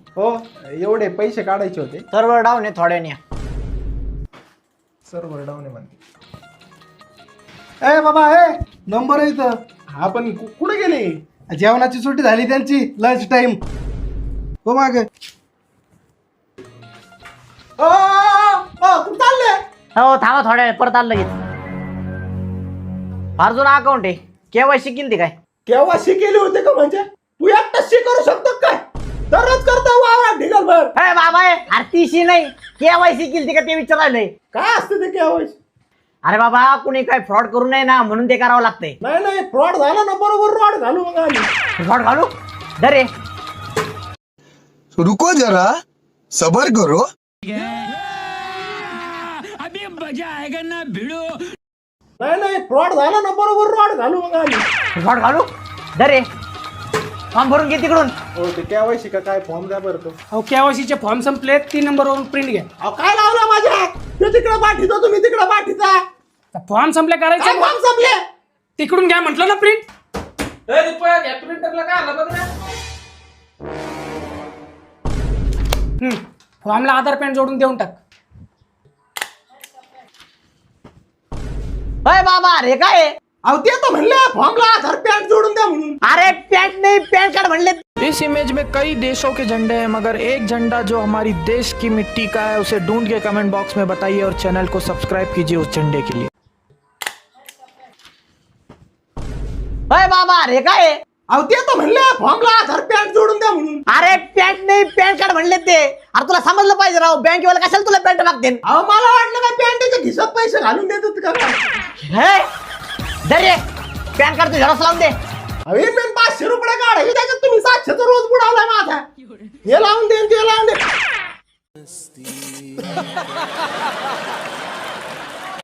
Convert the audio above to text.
हो एवढे पैसे काढायचे होते. सर्व्हर डाऊन आहे थोड्याने. सर्व्हर डाऊन आहे म्हणते. ए बाबा नंबर आहे इथं. हा पण कुठे गेले? जेवणाची सुट्टी झाली त्यांची, लंच टाइम. हो माग कुठं चालले? हो थांबा थोड्या वेळ, परत आलं लगेच. फार जुना अकाउंट आहे. केवायसी केली काय? केव्हा शिकेले होते का? म्हणजे तू एकटाच करू शकतो काय? दररोज करतो वा ढिगलभर. हे बाबा आरतीशी नाही, केवायसी केली का ते विचारायलंय. काय असतं ते केवायसी? अरे बाबा कुणी काय फ्रॉड करू नये ना, म्हणून ते करावं लागतंय. नाही फ्रॉड झाला ना बरोबर रॉड घालू मग आम्ही. फ्रॉड घालू दरे. रुको जरा सबर करो. अभी मजा आएगा ना भिड़ो. नाही फ्रॉड झाला ना बरोबर रॉड घालू मग आम्ही. फ्रॉड घालू दरे. फॉर्म भरून घे तिकडून. हो ते केवायसी का काय फॉर्म द्या बरं तो. अहो केवायसीचे फॉर्म संपले, 3 नंबरवरून प्रिंट घ्या. अहो काय लावलं माझ्या? ते तिकडे पाठीतो तुम्ही तिकडे पाठीचा. फॉर्म संपले करायचे, फॉर्म संपले. तिकडून घ्या म्हटलं ना प्रिंट. फॉर्मला आधार पॅन जोडून देऊन टाक. अरे बाबा अरे काय? अहो ते तर म्हणले फॉर्मला आधार पॅन जोडून द्या म्हणून. अरे पॅन नाही पॅन कार्ड म्हणले. इस इमेज में कई देशों के झंडे हैं, मगर एक झंडा जो हमारी देश की मिट्टी का है उसे ढूंढ के कमेंट बॉक्स में बताइए और चैनल को सब्सक्राइब कीजिए उस झंडे के लिए. अरे बाबा अरे काय? अहो ते तर म्हणले फॉर्मला आधार पॅन जोडून द्या म्हणून. अरे पॅन नाही पॅन कार्ड म्हणले ते. अरे तुला समजलं पाहिजे राव, बँकेवाला कशाला तुला पॅन्ट मागते? अहो मला वाटलं काय पॅन्टच्या खिशात पैसे घालून देतात का काय? हे दरे पॅन कार्ड तू झेरॉक्स लावून दे. अहो मी 500 रुपये काढायचे त्याच्यात तुम्ही 700चा रोज बुडवलाय माझा. हे लावून दे ते लावून दे.